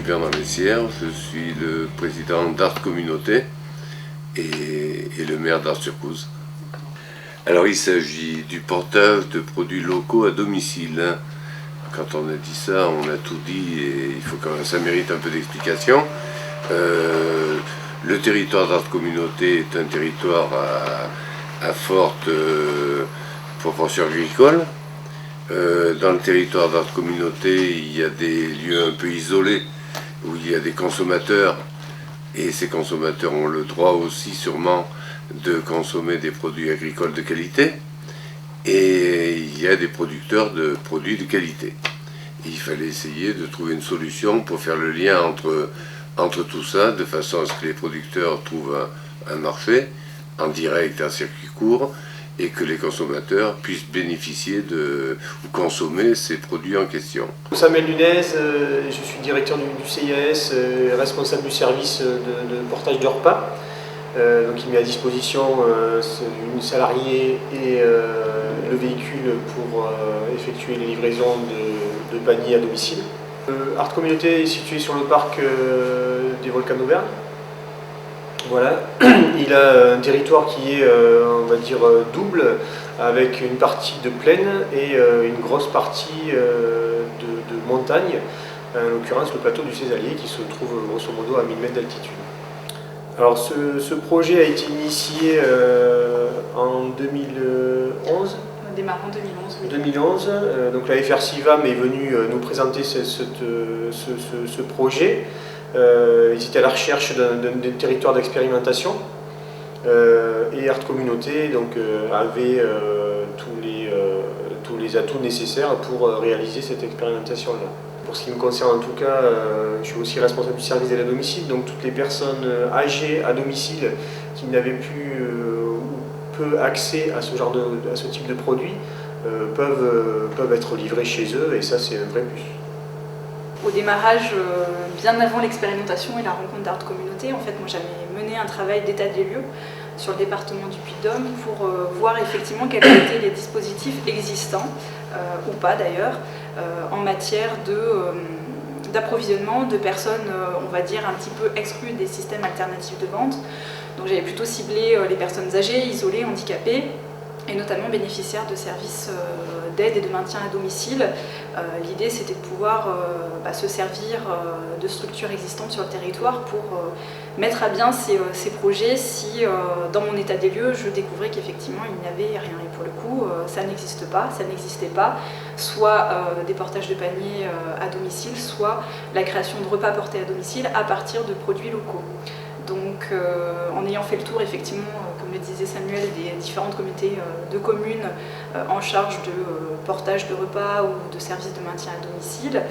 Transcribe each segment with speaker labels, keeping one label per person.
Speaker 1: Bernard Messière, je suis le président d'Art Communauté et le maire d'Ars-sur-Couze. Alors il s'agit du portage de produits locaux à domicile. Quand on a dit ça, on a tout dit et il faut quand même, ça mérite un peu d'explication. Le territoire d'Art Communauté est un territoire à forte proportion agricole. Dans le territoire d'Art Communauté, il y a des lieux un peu isolés où il y a des consommateurs et ces consommateurs ont le droit aussi sûrement de consommer des produits agricoles de qualité et il y a des producteurs de produits de qualité. Et il fallait essayer de trouver une solution pour faire le lien entre tout ça de façon à ce que les producteurs trouvent un marché en direct à circuit court et que les consommateurs puissent bénéficier ou consommer ces produits en question.
Speaker 2: Samuel Lunez, je suis directeur du CIAS, responsable du service de portage de repas. Donc il met à disposition une salariée et le véhicule pour effectuer les livraisons de paniers à domicile. Art Communauté est situé sur le parc des Volcans d'Auvergne. Voilà. Il a un territoire qui est, on va dire, double, avec une partie de plaine et une grosse partie de montagne, en l'occurrence le plateau du Césalier qui se trouve grosso modo à 1000 mètres d'altitude. Alors ce projet a été initié en 2011.
Speaker 3: Démarrant en 2011. Oui.
Speaker 2: 2011, donc la FR-CIVAM est venue nous présenter ce projet. Ils étaient à la recherche d'un territoire d'expérimentation et Art Communauté donc, avait tous les atouts nécessaires pour réaliser cette expérimentation-là. Pour ce qui me concerne en tout cas, je suis aussi responsable du service d'aide à domicile, donc toutes les personnes âgées à domicile qui n'avaient plus ou peu accès à ce type de produit peuvent être livrées chez eux et ça c'est un vrai plus.
Speaker 3: Au démarrage, bien avant l'expérimentation et la rencontre d'Art Communauté, en fait, moi j'avais mené un travail d'état des lieux sur le département du Puy-de-Dôme pour voir effectivement quels étaient les dispositifs existants, ou pas d'ailleurs, en matière d'approvisionnement de personnes, on va dire, un petit peu exclues des systèmes alternatifs de vente. Donc j'avais plutôt ciblé les personnes âgées, isolées, handicapées, et notamment bénéficiaires de services d'aide et de maintien à domicile. L'idée c'était de pouvoir se servir de structures existantes sur le territoire pour mettre à bien ces projets si dans mon état des lieux je découvrais qu'effectivement il n'y avait rien. Et pour le coup ça n'existe pas, ça n'existait pas, soit des portages de paniers à domicile, soit la création de repas portés à domicile à partir de produits locaux. Donc en ayant fait le tour effectivement, comme le disait Samuel, des différentes communautés de communes en charge de portage de repas ou de services de maintien à domicile,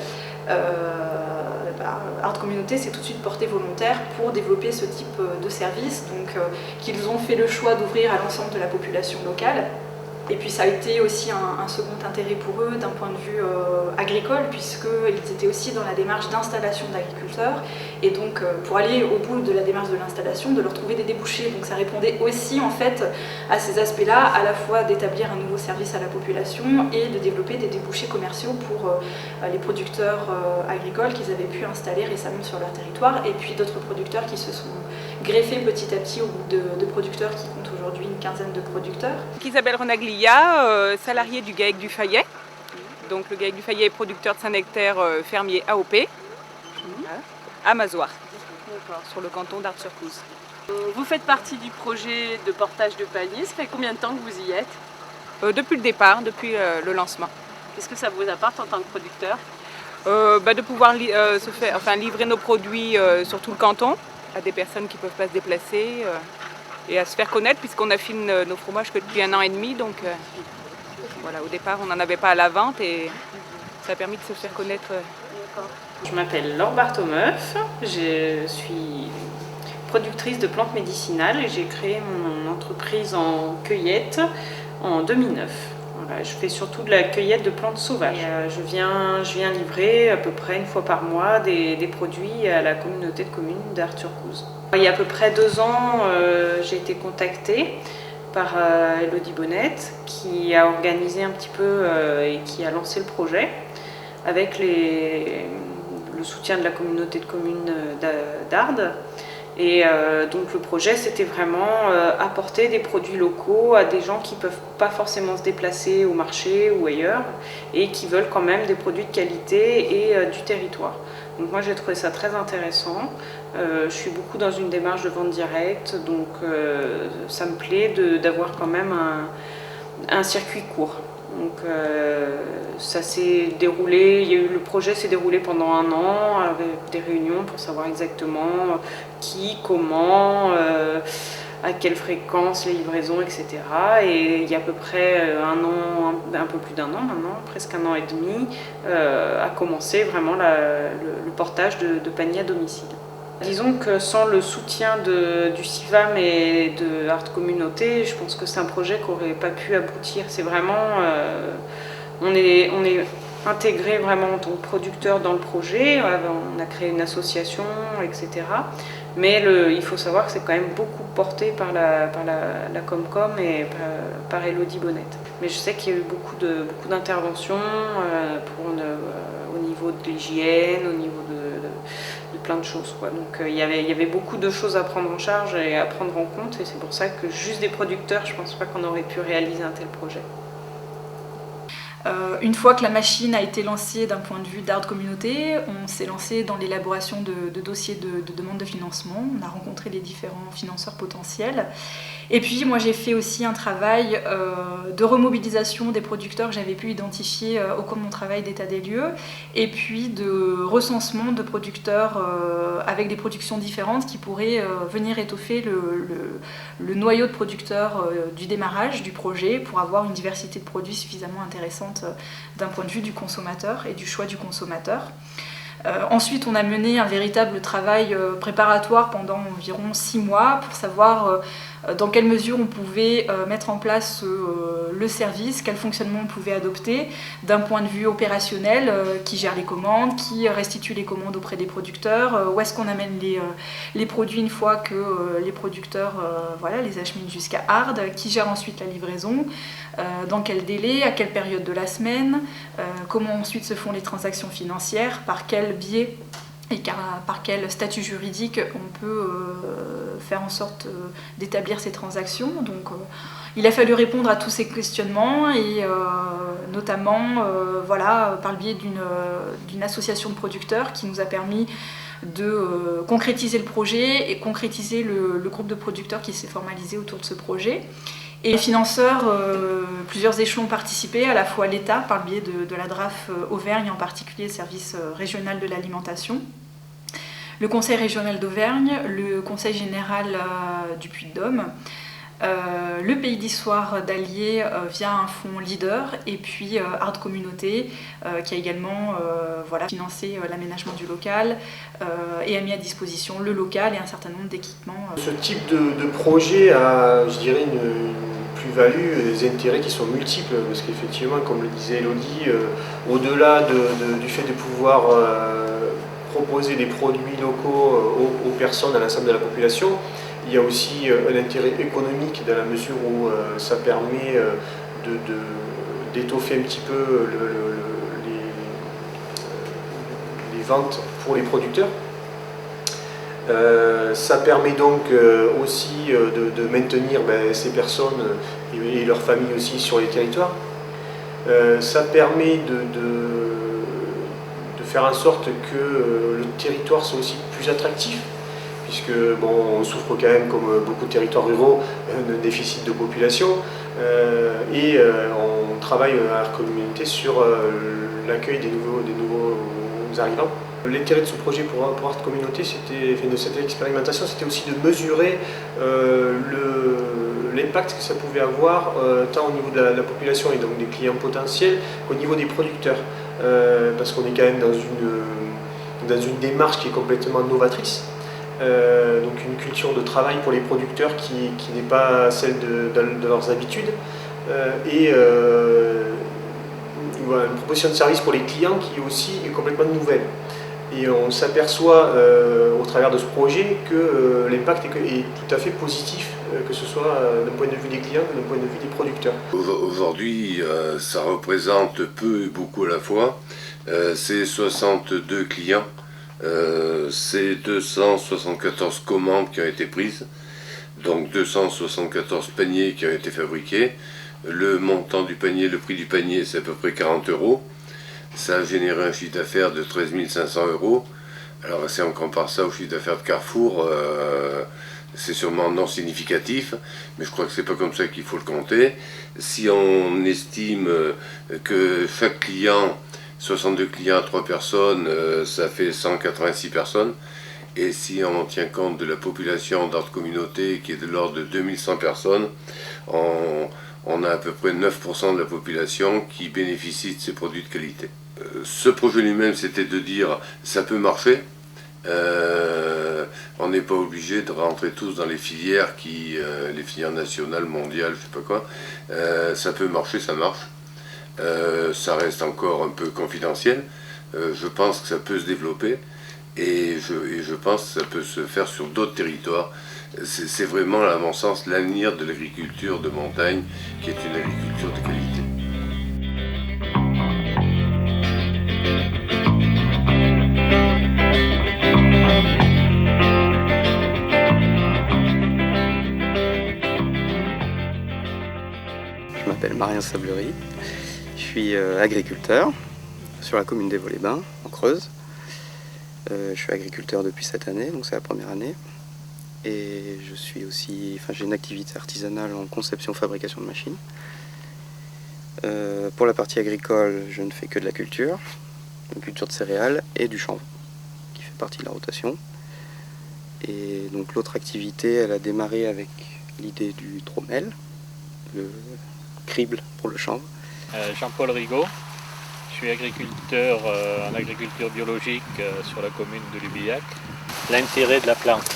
Speaker 3: Art Communauté s'est tout de suite porté volontaire pour développer ce type de service, donc qu'ils ont fait le choix d'ouvrir à l'ensemble de la population locale. Et puis ça a été aussi un second intérêt pour eux d'un point de vue agricole, puisqu'ils étaient aussi dans la démarche d'installation d'agriculteurs, et donc pour aller au bout de la démarche de l'installation, de leur trouver des débouchés. Donc ça répondait aussi en fait à ces aspects-là, à la fois d'établir un nouveau service à la population et de développer des débouchés commerciaux pour les producteurs agricoles qu'ils avaient pu installer récemment sur leur territoire, et puis d'autres producteurs qui se sont greffés petit à petit au groupe de producteurs qui comptent aujourd'hui une quinzaine de producteurs.
Speaker 4: Isabelle Renaglia, salariée du GAEC du Fayet. Donc le GAEC du Fayet est producteur de Saint-Nectaire fermier AOP à Mazoir, sur le canton d'Ars-sur-Couze.
Speaker 5: Vous faites partie du projet de portage de panier, ça fait combien de temps que vous y êtes?
Speaker 4: Depuis le départ, depuis le lancement.
Speaker 5: Qu'est-ce que ça vous apporte en tant que producteur?
Speaker 4: De pouvoir livrer nos produits sur tout le canton à des personnes qui ne peuvent pas se déplacer et à se faire connaître puisqu'on affine nos fromages que depuis 1 an et demi. Donc voilà, au départ on n'en avait pas à la vente et ça a permis de se faire connaître.
Speaker 5: Je m'appelle Laure Bartomeuf, je suis productrice de plantes médicinales et j'ai créé mon entreprise en cueillette en 2009. Voilà, je fais surtout de la cueillette de plantes sauvages. Et, je viens livrer à peu près 1 fois par mois des produits à la communauté de communes d'Ars-sur-Couze. Il y a à peu près 2 ans, j'ai été contactée par Elodie Bonnette qui a organisé un petit peu et qui a lancé le projet avec le soutien de la communauté de communes d'Ardes. Et donc le projet, c'était vraiment apporter des produits locaux à des gens qui ne peuvent pas forcément se déplacer au marché ou ailleurs et qui veulent quand même des produits de qualité et du territoire. Donc moi j'ai trouvé ça très intéressant. Je suis beaucoup dans une démarche de vente directe, donc ça me plaît d'avoir quand même un circuit court. Donc ça s'est déroulé, le projet s'est déroulé pendant 1 an avec des réunions pour savoir exactement qui, comment, à quelle fréquence, les livraisons, etc. Et il y a à peu près 1 an, un peu plus d'1 an maintenant, presque 1 an et demi, a commencé vraiment le portage de paniers à domicile. Disons que sans le soutien du CIVAM et de Art Communauté, je pense que c'est un projet qui n'aurait pas pu aboutir. C'est vraiment, on est intégré vraiment en tant que producteur dans le projet, on a créé une association, etc. Mais il faut savoir que c'est quand même beaucoup porté par la Comcom et par Elodie Bonnette. Mais je sais qu'il y a eu beaucoup d'interventions au niveau de l'hygiène, au niveau de plein de choses, quoi. Donc il y avait beaucoup de choses à prendre en charge et à prendre en compte, et c'est pour ça que juste des producteurs, je pense pas qu'on aurait pu réaliser un tel projet.
Speaker 6: Une fois que la machine a été lancée d'un point de vue d'Art Communauté, on s'est lancé dans l'élaboration de dossiers de demande de financement. On a rencontré les différents financeurs potentiels. Et puis moi j'ai fait aussi un travail de remobilisation des producteurs que j'avais pu identifier au cours de mon travail d'état des lieux, et puis de recensement de producteurs avec des productions différentes qui pourraient venir étoffer le noyau de producteurs du démarrage du projet pour avoir une diversité de produits suffisamment intéressante d'un point de vue du consommateur et du choix du consommateur. Ensuite, on a mené un véritable travail préparatoire pendant environ 6 mois pour savoir dans quelle mesure on pouvait mettre en place le service, quel fonctionnement on pouvait adopter d'un point de vue opérationnel, qui gère les commandes, qui restitue les commandes auprès des producteurs, où est-ce qu'on amène les produits une fois que les producteurs les acheminent jusqu'à Ardes, qui gère ensuite la livraison, dans quel délai, à quelle période de la semaine, comment ensuite se font les transactions financières, par quel biais et par quel statut juridique on peut faire en sorte d'établir ces transactions. Donc il a fallu répondre à tous ces questionnements, et notamment par le biais d'une association de producteurs qui nous a permis de concrétiser le projet et concrétiser le groupe de producteurs qui s'est formalisé autour de ce projet. Et les financeurs, plusieurs échelons ont participé, à la fois l'État par le biais de la DRAF Auvergne, en particulier le service régional de l'alimentation, le Conseil régional d'Auvergne, le Conseil général du Puy-de-Dôme, le Pays d'Issoire d'Allier via un fonds leader, et puis Art Communauté qui a également financé l'aménagement du local et a mis à disposition le local et un certain nombre d'équipements.
Speaker 2: Ce type de projet a, je dirais, une plus-value, des intérêts qui sont multiples, parce qu'effectivement, comme le disait Elodie, au-delà du fait de pouvoir proposer des produits locaux aux personnes, à l'ensemble de la population, il y a aussi un intérêt économique dans la mesure où ça permet d'étoffer un petit peu les ventes pour les producteurs. Ça permet donc aussi de maintenir ces personnes et leurs familles aussi sur les territoires. Ça permet de faire en sorte que le territoire soit aussi plus attractif, puisque on souffre quand même, comme beaucoup de territoires ruraux, d'un déficit de population, et on travaille à la communauté sur l'accueil des nouveaux arrivants. L'intérêt de ce projet pour Art Communauté, de cette expérimentation, c'était aussi de mesurer l'impact que ça pouvait avoir tant au niveau de la population et donc des clients potentiels qu'au niveau des producteurs, parce qu'on est quand même dans une démarche qui est complètement novatrice. Donc une culture de travail pour les producteurs qui n'est pas celle de leurs habitudes, et une proposition de service pour les clients qui aussi est complètement nouvelle. Et on s'aperçoit au travers de ce projet que l'impact est tout à fait positif, que ce soit d'un point de vue des clients que d'un point de vue des producteurs.
Speaker 1: Aujourd'hui, ça représente peu et beaucoup à la fois. C'est 62 clients C'est 274 commandes qui ont été prises, donc 274 paniers qui ont été fabriqués. Le montant du panier, le prix du panier, c'est à peu près 40 €. Ça a généré un chiffre d'affaires de 13 500 €. Alors si on compare ça au chiffre d'affaires de Carrefour, c'est sûrement non significatif, mais je crois que c'est pas comme ça qu'il faut le compter. Si on estime que chaque client, 62 clients à 3 personnes, ça fait 186 personnes, et si on tient compte de la population d'Art Communauté qui est de l'ordre de 2100 personnes, on a à peu près 9% de la population qui bénéficie de ces produits de qualité. Ce projet lui-même, c'était de dire ça peut marcher. On n'est pas obligé de rentrer tous dans les filières les filières nationales, mondiales, je sais pas quoi. Ça peut marcher, ça marche. Ça reste encore un peu confidentiel. Je pense que ça peut se développer et je pense que ça peut se faire sur d'autres territoires. C'est vraiment, à mon sens, l'avenir de l'agriculture de montagne, qui est une agriculture de qualité.
Speaker 7: Je m'appelle Marien Sablery, je suis agriculteur sur la commune des Vaux-les-Bains, en Creuse. Je suis agriculteur depuis cette année, donc c'est la première année. Et j'ai une activité artisanale en conception-fabrication de machines. Pour la partie agricole, je ne fais que de la culture de céréales et du chanvre, qui fait partie de la rotation. Et donc l'autre activité, elle a démarré avec l'idée du tromel, le crible pour le chanvre.
Speaker 8: Jean-Paul Rigaud, je suis agriculteur en agriculture biologique sur la commune de Lubillac. L'intérêt de la plante.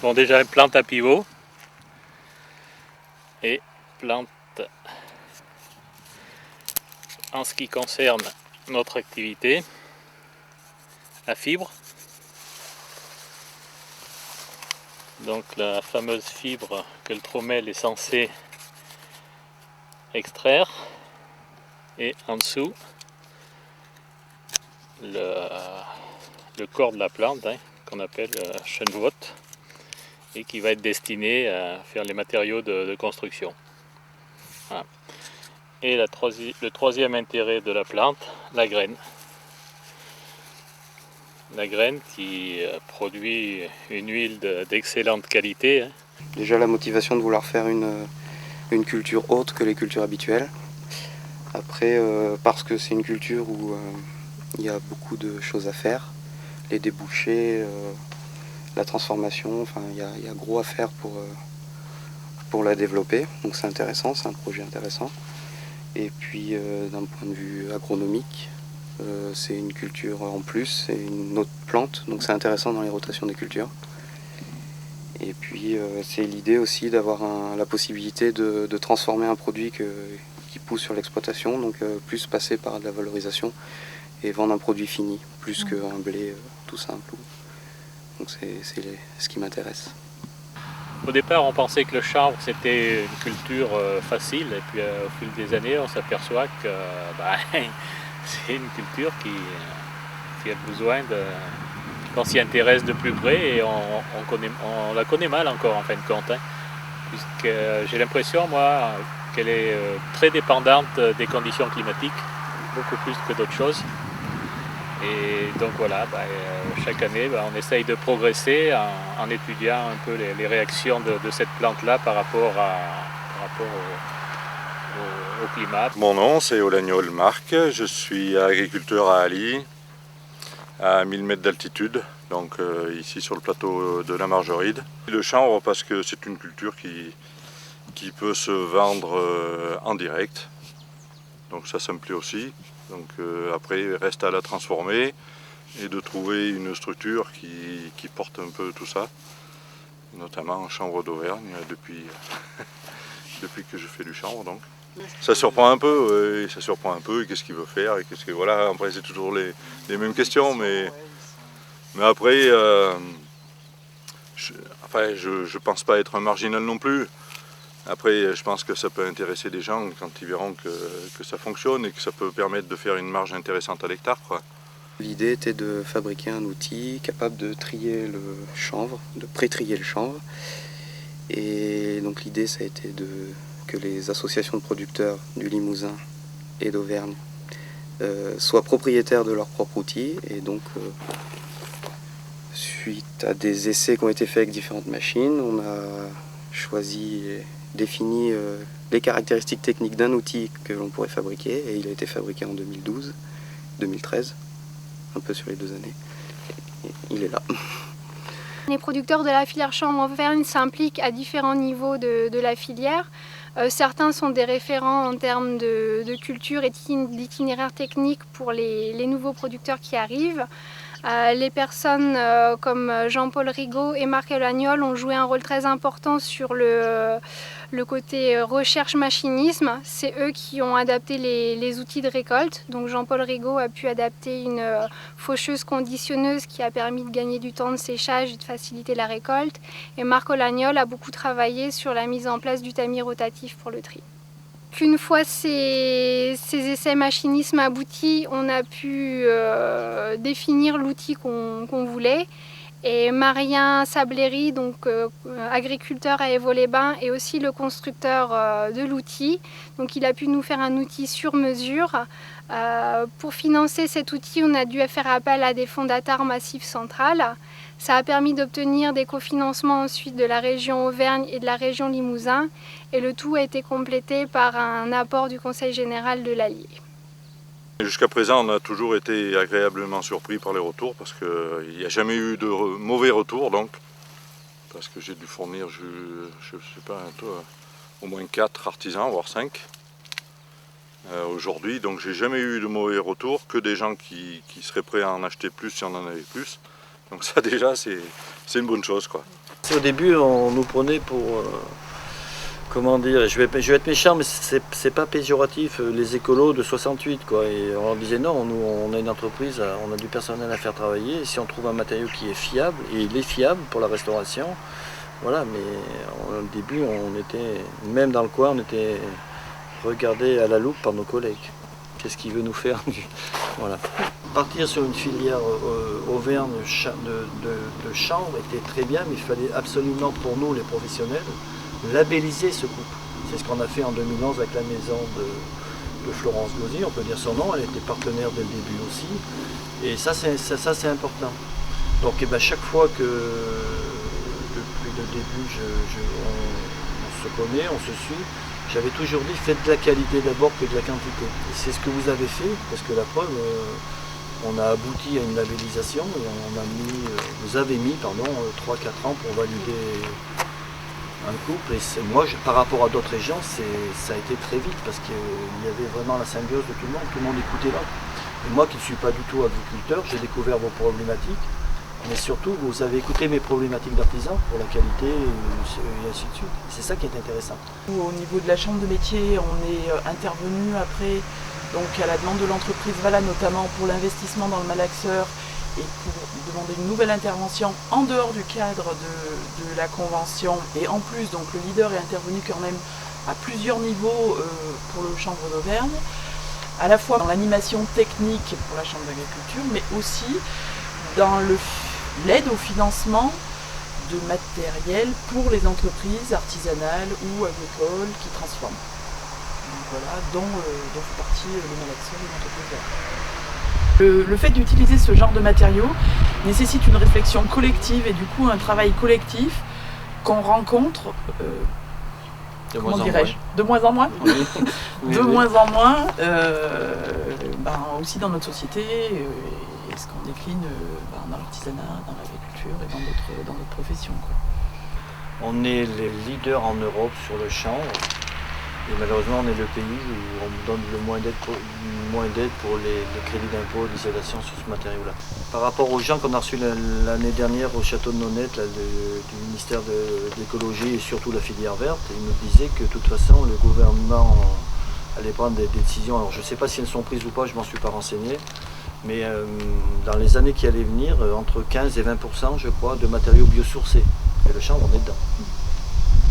Speaker 8: Bon, déjà plante à pivot et plante en ce qui concerne notre activité à fibre. Donc la fameuse fibre que le tromel est censé extraire, et en dessous le corps de la plante qu'on appelle chènevotte et qui va être destiné à faire les matériaux de construction. Voilà. Et le troisième intérêt de la plante, la graine. La graine qui produit une huile d'excellente qualité.
Speaker 7: Déjà la motivation de vouloir faire une culture autre que les cultures habituelles. Après, parce que c'est une culture où il y a beaucoup de choses à faire, les débouchés, la transformation, enfin il y a gros à faire pour la développer. Donc c'est intéressant, c'est un projet intéressant. Et puis d'un point de vue agronomique, c'est une culture en plus, c'est une autre plante, donc c'est intéressant dans les rotations des cultures. Et puis c'est l'idée aussi d'avoir la possibilité de transformer un produit qui pousse sur l'exploitation, donc plus passer par de la valorisation et vendre un produit fini, plus qu'un blé tout simple. Donc c'est ce qui m'intéresse.
Speaker 8: Au départ, on pensait que le chanvre c'était une culture facile, et puis au fil des années, on s'aperçoit que c'est une culture qui a besoin qu'on s'y intéresse de plus près, et on la connaît mal encore en fin de compte, puisque j'ai l'impression, moi, qu'elle est très dépendante des conditions climatiques, beaucoup plus que d'autres choses. Et donc voilà, chaque année, on essaye de progresser en étudiant un peu les réactions de cette plante-là par rapport au climat.
Speaker 9: Mon nom, c'est Olagnol Marc, je suis agriculteur à Ali, à 1000 mètres d'altitude, donc ici sur le plateau de la Margeride. Le chanvre, parce que c'est une culture qui peut se vendre en direct, donc ça me plaît aussi. Donc après, il reste à la transformer et de trouver une structure qui porte un peu tout ça, notamment en chanvre d'Auvergne depuis que je fais du chanvre. Donc. Ça surprend un peu, ça surprend un peu, qu'est-ce qu'il veut faire, et voilà, après c'est toujours les mêmes questions, mais après, je pense pas être un marginal non plus. Après, je pense que ça peut intéresser des gens quand ils verront que ça fonctionne et que ça peut permettre de faire une marge intéressante à l'hectare, quoi.
Speaker 7: L'idée était de fabriquer un outil capable de trier le chanvre, de pré-trier le chanvre. Et donc l'idée, ça a été que les associations de producteurs du Limousin et d'Auvergne soient propriétaires de leur propre outil. Et donc, suite à des essais qui ont été faits avec différentes machines, on a choisi et défini les caractéristiques techniques d'un outil que l'on pourrait fabriquer. Et il a été fabriqué en 2012-2013. Un peu sur les 2 années. Et il est là.
Speaker 10: Les producteurs de la filière chanvre en Auvergne s'impliquent à différents niveaux de la filière. Certains sont des référents en termes de culture et d'itinéraire technique pour les nouveaux producteurs qui arrivent. Les personnes comme Jean-Paul Rigaud et Marc Elagnol ont joué un rôle très important sur le côté recherche-machinisme. C'est eux qui ont adapté les outils de récolte. Donc Jean-Paul Rigaud a pu adapter une faucheuse conditionneuse qui a permis de gagner du temps de séchage et de faciliter la récolte. Et Marc Elagnol a beaucoup travaillé sur la mise en place du tamis rotatif pour le tri. Une fois ces essais machinisme aboutis, on a pu définir l'outil qu'on voulait. Et Marien Sabléry, donc agriculteur à Évaux-les-Bains, est aussi le constructeur de l'outil. Donc il a pu nous faire un outil sur mesure. Pour financer cet outil, on a dû faire appel à des fonds d'Atar Massif Central. Ça a permis d'obtenir des cofinancements ensuite de la région Auvergne et de la région Limousin. Et le tout a été complété par un apport du Conseil général de l'Allier.
Speaker 9: Jusqu'à présent, on a toujours été agréablement surpris par les retours parce qu'il n'y a jamais eu de mauvais retours. Donc, parce que j'ai dû fournir, je sais pas, au moins 4 artisans, voire 5 aujourd'hui. Donc j'ai jamais eu de mauvais retours, que des gens qui seraient prêts à en acheter plus si on en avait plus. Donc ça déjà, c'est une bonne chose, quoi.
Speaker 11: Au début, on nous prenait pour... comment dire, je vais être méchant, mais c'est pas péjoratif, les écolos de 68, quoi. Et on disait non, nous on a une entreprise, on a du personnel à faire travailler, et si on trouve un matériau qui est fiable, et il est fiable pour la restauration, voilà, mais au début, on était, même dans le coin, on était regardé à la loupe par nos collègues. Qu'est-ce qu'il veut nous faire? Voilà. Partir sur une filière Auvergne de chanvre était très bien, mais il fallait absolument pour nous, les professionnels, labelliser ce couple. C'est ce qu'on a fait en 2011 avec la maison de Florence Gauzy, on peut dire son nom, elle était partenaire dès le début aussi. Et ça c'est important. Donc chaque fois que depuis le début on se connaît, on se suit, j'avais toujours dit faites de la qualité d'abord que de la quantité. Et c'est ce que vous avez fait, parce que la preuve, on a abouti à une labellisation et vous avez mis 3-4 ans pour valider un couple. Et moi, par rapport à d'autres régions, ça a été très vite parce qu'il y avait vraiment la symbiose de tout le monde écoutait l'autre. Et moi qui ne suis pas du tout agriculteur, j'ai découvert vos problématiques, mais surtout vous avez écouté mes problématiques d'artisan pour la qualité et ainsi de suite. C'est ça qui est intéressant.
Speaker 12: Au niveau de la chambre de métier, on est intervenu après donc à la demande de l'entreprise Vala, notamment pour l'investissement dans le malaxeur et pour demander une nouvelle intervention en dehors du cadre de la convention. Et en plus, donc le leader est intervenu quand même à plusieurs niveaux pour le chanvre d'Auvergne, à la fois dans l'animation technique pour la chambre d'agriculture, mais aussi dans l'aide au financement de matériel pour les entreprises artisanales ou agricoles qui transforment. Donc voilà, dont fait partie le malaxeur et l'entreprise. Le fait d'utiliser ce genre de matériaux nécessite une réflexion collective et du coup un travail collectif qu'on rencontre de moins en moins, oui. De moins en moins, aussi dans notre société, et ce qu'on décline dans l'artisanat, dans l'agriculture et dans d'autres professions, quoi.
Speaker 11: On est les leaders en Europe sur le chanvre. Et malheureusement, on est le pays où on donne le moins d'aide pour les crédits d'impôt et d'isolation sur ce matériau-là. Par rapport aux gens qu'on a reçus l'année dernière au château de Nonette, du ministère de l'écologie et surtout la filière verte, ils nous disaient que de toute façon, le gouvernement allait prendre des décisions. Alors je ne sais pas si elles sont prises ou pas, je ne m'en suis pas renseigné, mais dans les années qui allaient venir, entre 15 et 20%, je crois, de matériaux biosourcés. Et le chanvre, on est dedans.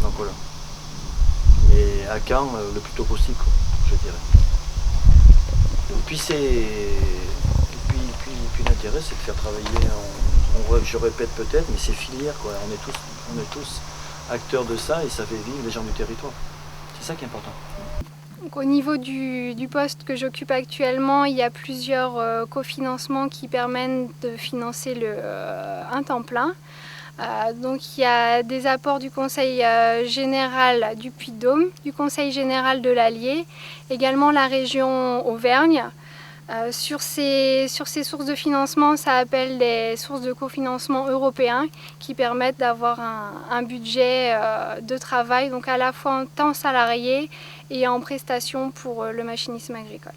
Speaker 11: Donc voilà. Et à quand le plus tôt possible, quoi, je dirais. Et puis aucun intérêt, c'est de faire travailler, je répète peut-être, mais c'est filière, quoi. On est tous acteurs de ça et ça fait vivre les gens du territoire. C'est ça qui est important.
Speaker 10: Donc, au niveau du poste que j'occupe actuellement, il y a plusieurs cofinancements qui permettent de financer un temps plein. Donc il y a des apports du Conseil général du Puy-de-Dôme, du Conseil général de l'Allier, également la région Auvergne. Sur ces sources de financement, ça appelle des sources de cofinancement européens qui permettent d'avoir un budget de travail, donc à la fois en temps salarié et en prestation pour le machinisme agricole.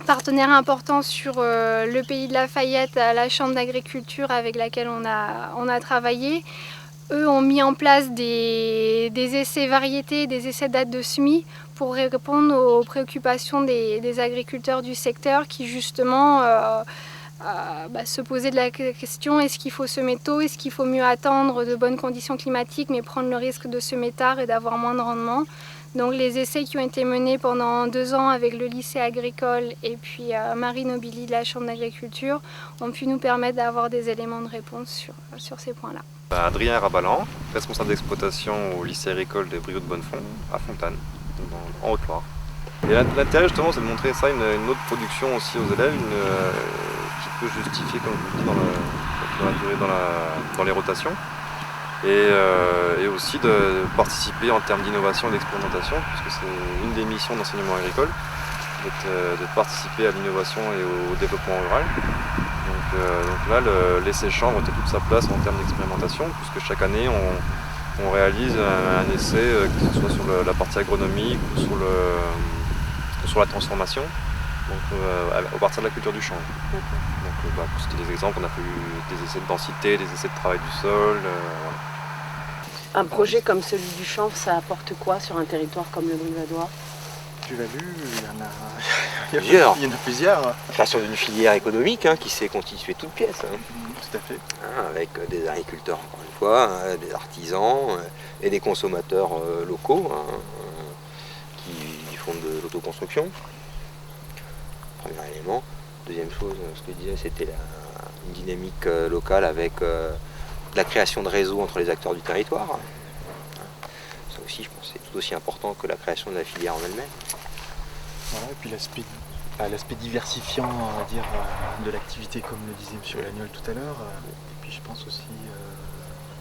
Speaker 10: Partenaire important sur le pays de Lafayette, la Chambre d'agriculture avec laquelle on a travaillé. Eux ont mis en place des essais variétés, des essais dates de semis pour répondre aux préoccupations des agriculteurs du secteur qui justement se posaient de la question: est-ce qu'il faut semer tôt, est-ce qu'il faut mieux attendre de bonnes conditions climatiques mais prendre le risque de semer tard et d'avoir moins de rendement. Donc les essais qui ont été menés pendant 2 ans avec le lycée agricole et puis Marie Nobili de la Chambre d'agriculture ont pu nous permettre d'avoir des éléments de réponse sur ces points-là.
Speaker 13: Adrien Rabalan, responsable d'exploitation au lycée agricole de Brioude Bonnefond à Fontanes, en Haute-Loire. Et l'intérêt justement, c'est de montrer ça, une autre production aussi aux élèves, qui peut justifier, comme je vous dis, dans la durée, dans les rotations. Et aussi de participer en termes d'innovation et d'expérimentation, puisque c'est une des missions d'enseignement agricole, de participer à l'innovation et au développement rural. Donc là, l'essai chambre était toute sa place en termes d'expérimentation, puisque chaque année on réalise un essai, que ce soit sur la partie agronomique ou sur la transformation, donc à partir de la culture du chanvre. Donc pour citer des exemples, on a fait des essais de densité, des essais de travail du sol. Voilà.
Speaker 14: Un projet comme celui du chanvre, ça apporte quoi sur un territoire comme le Brivadois?
Speaker 15: Tu l'as vu,
Speaker 16: il y en a plusieurs. La création d'une filière économique qui s'est constituée toute pièce.
Speaker 15: Tout à fait.
Speaker 16: Avec des agriculteurs, encore une fois, des artisans et des consommateurs locaux qui font de l'autoconstruction. Premier élément. Deuxième chose, ce que je disais, c'était une dynamique locale avec la création de réseaux entre les acteurs du territoire. Ça aussi, je pense que c'est tout aussi important que la création de la filière en elle-même.
Speaker 15: Voilà, et puis l'aspect diversifiant, on va dire, de l'activité, comme le disait M. Lagnol tout à l'heure. Et puis je pense aussi,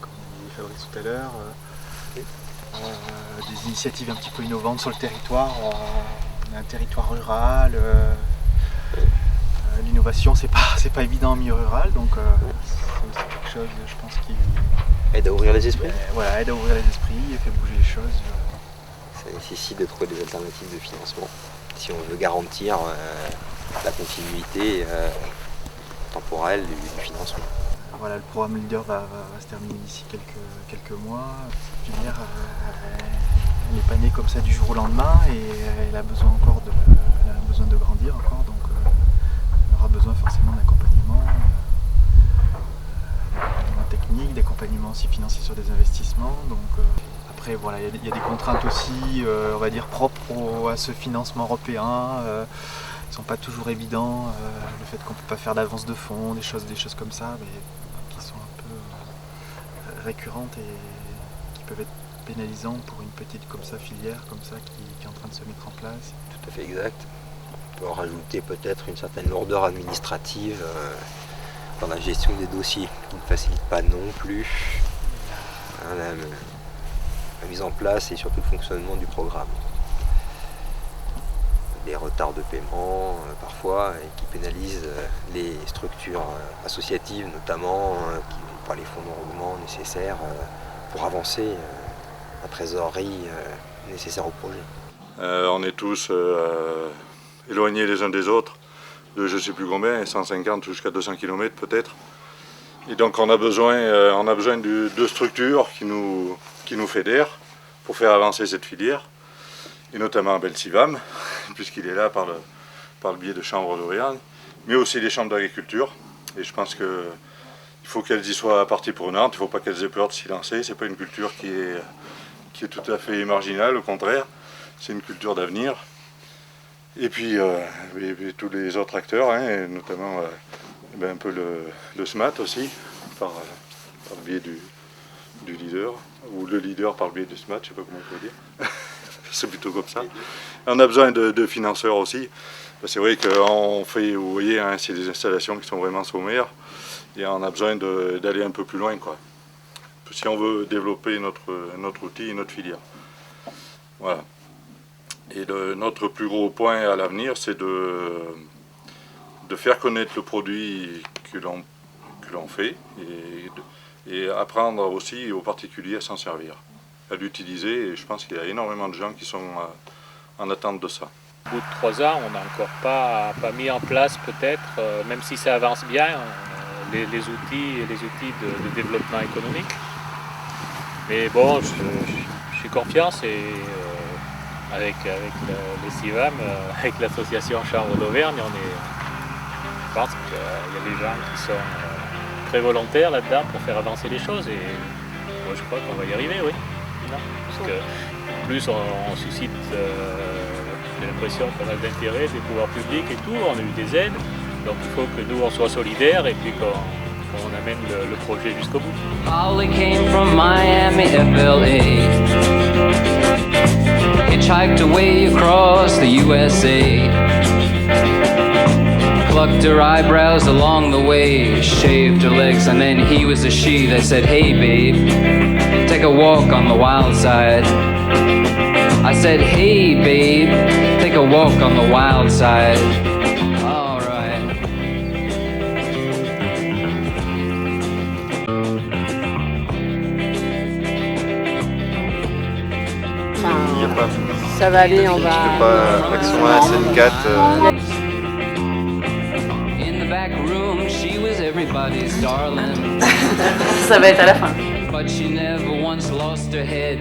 Speaker 15: comme disait Fabrice tout à l'heure, des initiatives un petit peu innovantes sur le territoire. On a un territoire rural. L'innovation, c'est pas évident en milieu rural, donc c'est aussi quelque chose, je pense, qui
Speaker 16: aide à ouvrir les esprits.
Speaker 15: Voilà, aide à ouvrir les esprits et fait bouger les choses.
Speaker 16: Ça nécessite de trouver des alternatives de financement si on veut garantir la continuité temporelle du financement.
Speaker 15: Voilà, le programme Leader va se terminer d'ici quelques mois. La filière, elle n'est pas née comme ça du jour au lendemain et elle a besoin de grandir encore. Donc, on aura besoin forcément d'accompagnement technique, d'accompagnement aussi financier sur des investissements. Donc, après, voilà, il y a des contraintes aussi, on va dire, propres à ce financement européen. Ils ne sont pas toujours évidents. Le fait qu'on ne peut pas faire d'avance de fonds, des choses comme ça, mais qui sont un peu récurrentes et qui peuvent être pénalisantes pour une petite filière comme ça qui est en train de se mettre en place.
Speaker 16: Tout à fait exact. On peut en rajouter peut-être une certaine lourdeur administrative dans la gestion des dossiers, qui ne facilite pas non plus la mise en place et surtout le fonctionnement du programme. Des retards de paiement parfois et qui pénalisent les structures associatives notamment qui n'ont pas les fonds de roulement nécessaires pour avancer la trésorerie nécessaire au projet.
Speaker 9: On est tous éloignés les uns des autres de je ne sais plus combien, 150 jusqu'à 200 km peut-être. Et donc on a besoin de structures qui nous fédèrent pour faire avancer cette filière, et notamment Belcivam, puisqu'il est là par le biais de chambres d'Auvergne, mais aussi les chambres d'agriculture. Et je pense qu'il faut qu'elles y soient partie prenante, il ne faut pas qu'elles aient peur de s'y lancer. Ce n'est pas une culture qui est tout à fait marginale, au contraire, c'est une culture d'avenir. Et puis tous les autres acteurs, et notamment un peu le SMAT aussi, par le biais du leader, ou le leader par le biais du SMAT, je ne sais pas comment on peut dire. C'est plutôt comme ça. On a besoin de financeurs aussi. C'est vrai qu'on fait, vous voyez, hein, c'est des installations qui sont vraiment sommaires et on a besoin d'aller un peu plus loin, quoi. Si on veut développer notre outil et notre filière. Voilà. Et notre plus gros point à l'avenir, c'est de faire connaître le produit que l'on fait et apprendre aussi aux particuliers à s'en servir, à l'utiliser. Et je pense qu'il y a énormément de gens qui sont en attente de ça.
Speaker 8: Au bout de 3 ans, on n'a encore pas mis en place peut-être, même si ça avance bien, les outils de développement économique. Mais bon, j'ai confiance et avec les CIVAM, avec l'association Chambre d'Auvergne, je pense qu'il y a des gens qui sont très volontaires là-dedans pour faire avancer les choses et moi je crois qu'on va y arriver, oui. Non, parce que en plus on suscite, j'ai l'impression, pas mal d'intérêt des pouvoirs publics et tout, on a eu des aides, donc il faut que nous on soit solidaires et puis qu'on amène le projet jusqu'au bout.
Speaker 17: Holly came from Miami, FLA. Hitchhiked away across the USA. Plucked her eyebrows along the way, shaved her legs, and then he was a she that said, "Hey babe, take a walk on the wild side." I said, "Hey babe, take a walk on the wild side." All right.
Speaker 13: Il y a pas.
Speaker 14: Ça va aller, on va.
Speaker 13: Je pas l'action 1, scène 4.
Speaker 5: Ça va être à la fin.
Speaker 17: But she never once lost her head.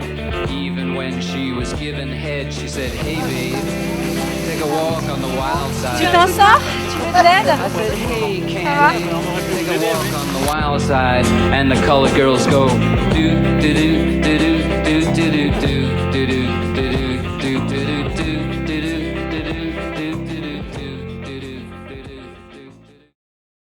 Speaker 17: Even when she was given head, she said, "Hey babe, take a walk on the wild side."
Speaker 6: Tu t'en sors? Tu veux de l'aide?
Speaker 17: I said, "Hey, Candy, take a walk on the wild side." And the colored girls go, do do do do do do do do do do do do.